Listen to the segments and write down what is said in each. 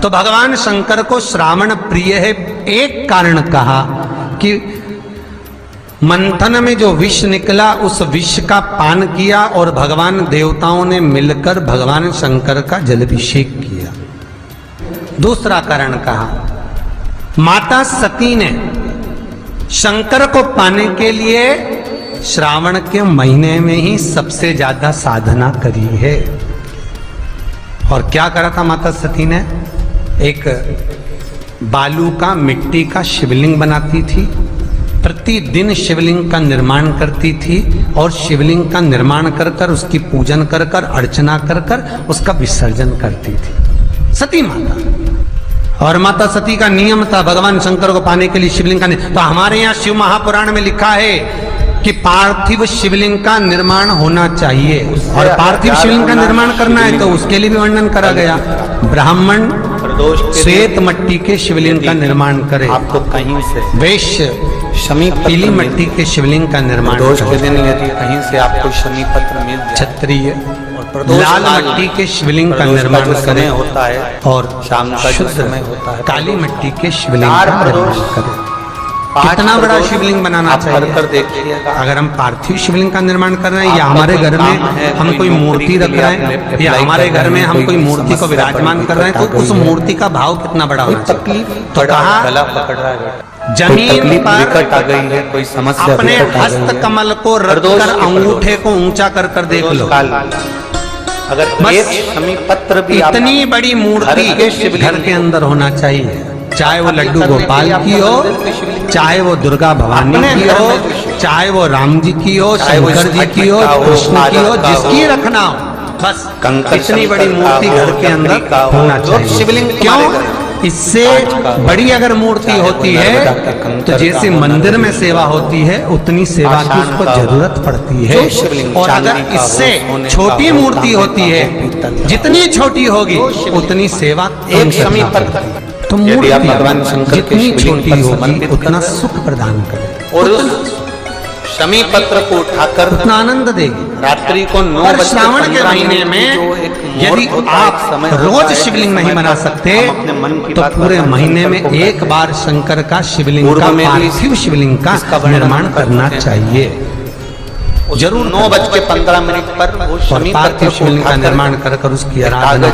तो भगवान शंकर को श्रावण प्रिय है, एक कारण कहा कि मंथन में जो विष निकला उस विष का पान किया और भगवान देवताओं ने मिलकर भगवान शंकर का जलाभिषेक किया। दूसरा कारण कहा, माता सती ने शंकर को पाने के लिए श्रावण के महीने में ही सबसे ज्यादा साधना करी है। और क्या करा था माता सती ने? एक बालू का, मिट्टी का शिवलिंग बनाती थी, प्रतिदिन शिवलिंग का निर्माण करती थी और शिवलिंग का निर्माण कर कर उसकी पूजन कर कर अर्चना कर कर उसका विसर्जन करती थी सती माता। और माता सती का नियम था भगवान शंकर को पाने के लिए शिवलिंग का तो हमारे यहाँ शिव महापुराण में लिखा है कि पार्थिव शिवलिंग का निर्माण होना चाहिए। और पार्थिव शिवलिंग का निर्माण करना है तो उसके लिए भी वर्णन करा गया। ब्राह्मण श्वेत मट्टी के शिवलिंग का निर्माण करे, आपको कहीं से वैश्य शमी पीली मट्टी के शिवलिंग का निर्माण प्रदोष के दिन यदि कहीं से आपको शमी पत्र मिल जाए, क्षत्रिय लाल मट्टी के शिवलिंग का निर्माण करे होता है और शाम का समय होता है काली मट्टी के शिवलिंग का निर्माण करे। कितना बड़ा शिवलिंग बनाना चाहिए? कर देखिएगा। अगर हम पार्थिव शिवलिंग का निर्माण कर रहे हैं या हमारे घर में हम कोई मूर्ति रख रहे हैं या हमारे घर में हम कोई मूर्ति को विराजमान कर रहे हैं तो उस मूर्ति का भाव कितना बड़ा होना चाहिए? तो कहा गला पकड़ रहा है, जमीन पर आ गई है, कोई समस्या अपने हस्त कमल को रखकर अंगूठे को ऊंचा कर कर देख लो। अगर एक शमी पत्र भी इतनी बड़ी मूर्ति घर के अंदर होना चाहिए, चाहे वो लड्डू गोपाल की हो, चाहे वो दुर्गा भवानी की हो, चाहे वो राम जी की हो, शंकर जी की हो, कृष्ण की हो, जिसकी रखना हो, बस इतनी बड़ी मूर्ति घर के अंदर होना चाहिए। शिवलिंग क्यों? इससे बड़ी अगर मूर्ति होती है तो जैसे मंदिर में सेवा होती है उतनी सेवा की उसको जरूरत पड़ती है। और अगर इससे छोटी मूर्ति होती है, जितनी छोटी होगी उतनी सेवा एक शमी पत्र तो मूर्ति भगवान शंकर जितनी छोटी होगी उतना सुख प्रदान करे और उस शमी पत्र को उठाकर उतना आनंद देगी। रात्रि को 9 बजे श्रावण के महीने में यदि आप रोज शिवलिंग नहीं बना सकते तो पूरे महीने में एक बार शंकर का शिवलिंग का पार्थिव शिवलिंग का निर्माण करना चाहिए। जरूर 9:15 पर वो शमी पार्थिव शिवलिंग का निर्माण कर कर उसकी आराधना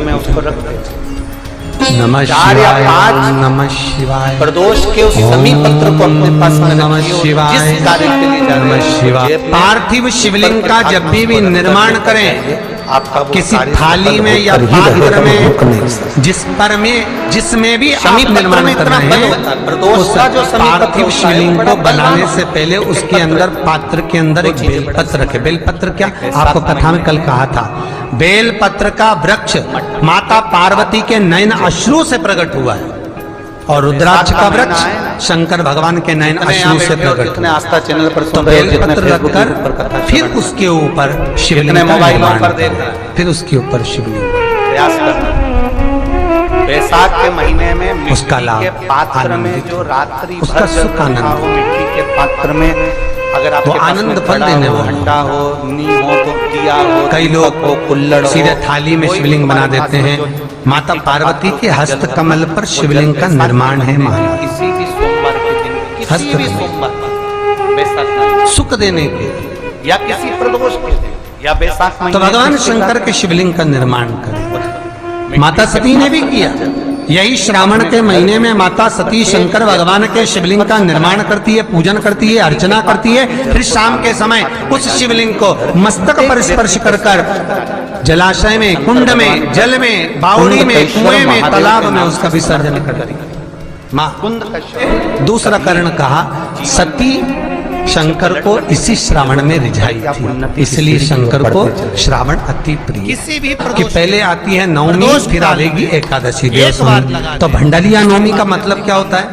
में उसको रखते। नमः शिवाय, नमः शिवाय। प्रदोष के उस शमी पत्र को अपने पास में नमः शिवाय, जिस कार्य के लिए जा रहे हैं, शिवाय। पार्थिव शिवलिंग का जब भी निर्माण करें किसी थाली में या पात्र में जिसमें भी आप निर्माण कर रहे हैं उस पार्थिव शिवलिंग को बनाने से पहले उसके अंदर पात्र के अंदर एक बेलपत्र रखे। बेलपत्र क्या? आपको कथा में कल कहा था, बेलपत्र का वृक्ष माता पार्वती के नयन अश्रु से प्रकट हुआ है और रुद्राक्ष का वृक्ष शंकर भगवान के नयन अश्रु से प्रकट हुआ। आस्था चैनल पर तो बेलपत्र रखकर फिर उसके ऊपर शिवलिंग का निर्माण, फिर उसके ऊपर शिवलिंग प्रयास करना। बैसाख के महीने में उसका लाभ, के पात्र में जो रात्रि उसका सुख आनंद, मिट्टी के पात्र में अगर आपके आनंद फल देने वाला हंडा हो, नी हो तो दिया हो, कई लोग कुल्लड़ सीधे थाली में शिवलिंग बना देते हैं। माता पार्वती के हस्त कमल पर शिवलिंग का निर्माण है महाराज। किसी भी सोमवार के दिन, किसी भी सोमवार बैसाख सुख देने के या किसी प्रदोष के दिन या बैसाख तो भगवान शंकर के शिवलिंग का निर्माण करें। माता सती ने भी किया। यही श्रावण के महीने में माता सती शंकर भगवान के शिवलिंग का निर्माण करती है, पूजन करती है, अर्चना करती है। फिर शाम के समय उस शिवलिंग को मस्तक पर स्पर्श कर कर जलाशय में, कुंड में, जल में, बावड़ी में, कुएं में, तालाब में उसका विसर्जन करती है माँ। दूसरा कारण कहा, सती शंकर को इसी श्रावण में रिझाई थी, इसलिए शंकर को श्रावण अति प्रिय। कि पहले आती है नवमी, फिर आएगी एकादशी देवसुंदरी। तो भंडारिया नवमी का मतलब क्या होता है?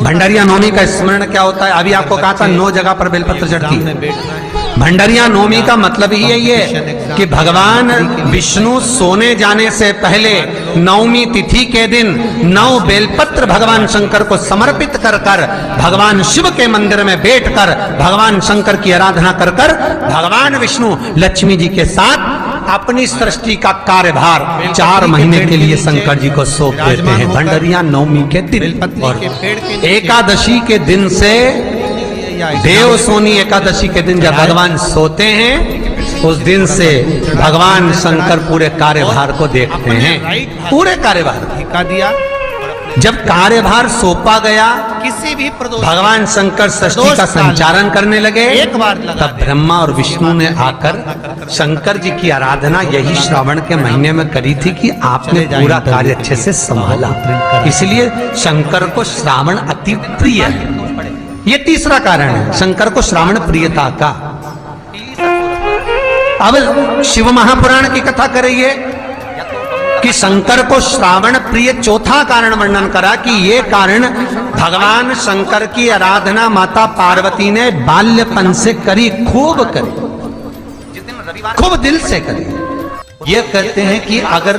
भंडारिया नवमी का स्मरण क्या होता है? अभी आपको कहा था 9 जगह पर बेलपत्र चढ़ती है। भंडारिया नवमी का मतलब ही यही है कि भगवान विष्णु सोने जाने से पहले नवमी तिथि के दिन 9 बेलपत्र भगवान शंकर को समर्पित कर कर भगवान शिव के मंदिर में बैठकर भगवान शंकर की आराधना कर कर भगवान विष्णु लक्ष्मी जी के साथ अपनी सृष्टि का कार्यभार 4 महीने के लिए शंकर जी को सौंप देते हैं भंडरिया नवमी के दिन। और एकादशी के दिन से देव सोनी एकादशी के दिन जब भगवान सोते हैं उस दिन से भगवान शंकर पूरे कार्यभार को देखते हैं, पूरे कार्यभार ठेका दिया। जब कार्यभार सौंपा गया किसी भी प्रदोष भगवान शंकर सृष्टि का संचालन करने लगे। एक बार लगा तब ब्रह्मा और विष्णु ने आकर शंकर जी की आराधना यही श्रावण के महीने में करी थी कि आपने पूरा कार्य अच्छे से संभाला, इसलिए शंकर को श्रावण अति प्रिय है। ये तीसरा कारण है शंकर को श्रावण प्रियता का। अब शिव महापुराण की कथा करिए कि शंकर को श्रावण प्रिय चौथा कारण वर्णन करा कि ये कारण भगवान शंकर की आराधना माता पार्वती ने बाल्यपन से करी, खूब करी, खूब दिल से करी। ये कहते हैं कि अगर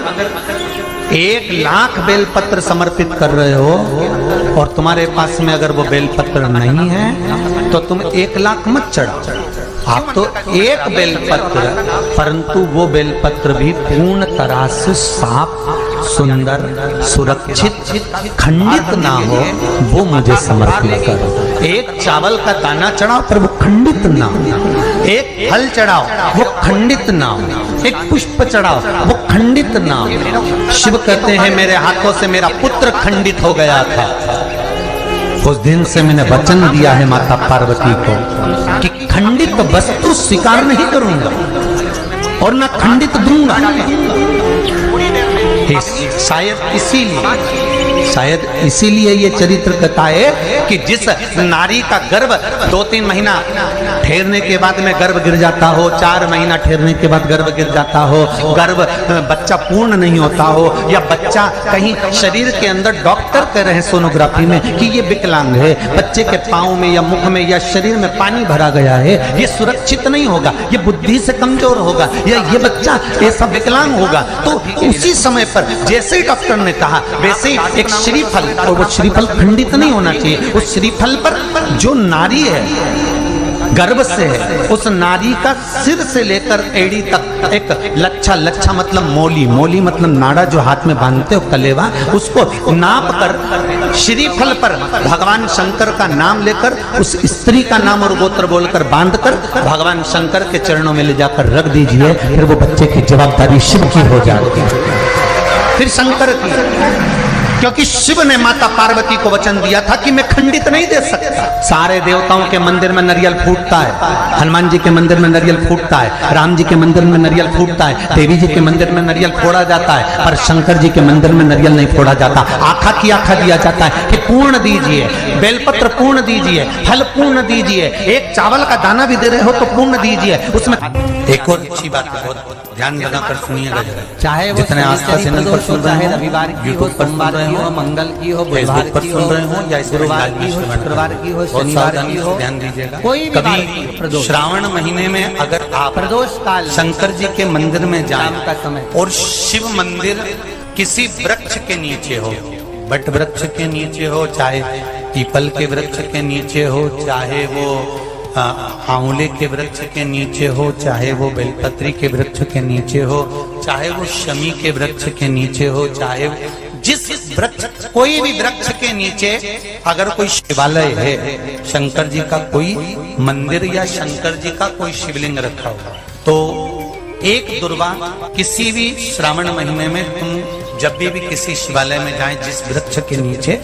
1,00,000 बेलपत्र समर्पित कर रहे हो और तुम्हारे पास में अगर वो बेलपत्र नहीं है तो तुम 1,00,000 मत चढ़ाओ, आप तो एक बेलपत्र, परंतु वो बेलपत्र भी पूर्ण तरह से साफ, सुंदर, सुरक्षित, खंडित ना हो, वो मुझे समर्पित करो। एक चावल का दाना चढ़ाओ पर वो खंडित ना हो, एक फल चढ़ाओ वो खंडित ना हो, एक पुष्प चढ़ाओ वो खंडित ना हो। शिव कहते हैं मेरे हाथों से मेरा पुत्र खंडित हो गया था, उस दिन से मैंने वचन दिया है माता पार्वती को कि खंडित वस्तु स्वीकार नहीं करूंगा और न खंडित दूंगा। शायद इसीलिए ये चरित्र कहता है कि जिस नारी का गर्भ 2-3 महीना ठहरने के बाद में गर्भ गिर जाता हो, 4 महीना ठहरने के बाद गर्भ गिर जाता हो, गर्भ बच्चा पूर्ण नहीं होता हो, या बच्चा कहीं शरीर के अंदर डॉक्टर कह रहे हैं सोनोग्राफी में कि ये विकलांग है, बच्चे के पाँव में या मुख में या शरीर में पानी भरा गया है, ये सुरक्षित नहीं होगा, ये बुद्धि से कमजोर होगा, या ये बच्चा ऐसा विकलांग होगा, तो उसी समय पर जैसे ही डॉक्टर ने कहा वैसे ही एक श्रीफल, और वो श्रीफल खंडित नहीं होना चाहिए, उस श्रीफल पर जो नारी है गर्भ से है, उस नारी का सिर से लेकर एड़ी तक एक लच्छा, लच्छा मतलब मोली, मोली मतलब नाड़ा जो हाथ में बांधते हो कलेवा, उसको नाप कर श्रीफल पर भगवान शंकर का नाम लेकर उस स्त्री का नाम और गोत्र बोलकर बांधकर भगवान शंकर के चरणों में ले जाकर रख दीजिए, फिर वो बच्चे की जवाबदारी शिव की हो जाती है, फिर शंकर की, क्योंकि शिव ने माता पार्वती को वचन दिया था कि मैं खंडित नहीं दे सकता। सारे देवताओं के मंदिर में नारियल फूटता है, हनुमान जी के मंदिर में नारियल फूटता है, राम जी के मंदिर में नारियल फूटता है, देवी जी के मंदिर में नारियल फोड़ा जाता है, पर शंकर जी के मंदिर में नारियल नहीं फोड़ा जाता। आखा की आखा दिया जाता है कि पूर्ण दीजिए, बेलपत्र पूर्ण दीजिए, फल पूर्ण दीजिए, एक चावल का दाना भी दे रहे हो तो पूर्ण दीजिए। उसमें एक और अच्छी बात है, बहुत ध्यान लगाकर सुनिएगा, चाहे वो जितने आसपास चैनल पर सुन रहे हो, रविवार की हो, यूट्यूब पर सुन सोमवार रहे की हो, हो, मंगल की हो, बुधवार फेसबुक पर की सुन हो, रहे हो, या इस गुरुवार की हो, शुक्रवार की हो, शनिवार की हो, ध्यान दीजिएगा। कोई भी बात कभी श्रावण महीने में अगर आप प्रदोष काल शंकर जी के मंदिर में जाएं शाम का समय और शिव मंदिर किसी वृक्ष के नीचे हो, बट वृक्ष के नीचे हो, चाहे पीपल के वृक्ष के नीचे हो, चाहे वो आंवले के वृक्ष के नीचे हो, चाहे वो बेलपत्री के वृक्ष के नीचे हो, चाहे वो शमी के वृक्ष के नीचे हो, चाहे जिस वृक्ष, कोई भी वृक्ष के नीचे अगर कोई शिवालय है, शंकर जी का कोई मंदिर या शंकर जी का कोई शिवलिंग रखा हुआ, तो एक दुर्वा किसी भी श्रावण महीने में तुम जब भी किसी शिवालय में जाएं, जिस वृक्ष के नीचे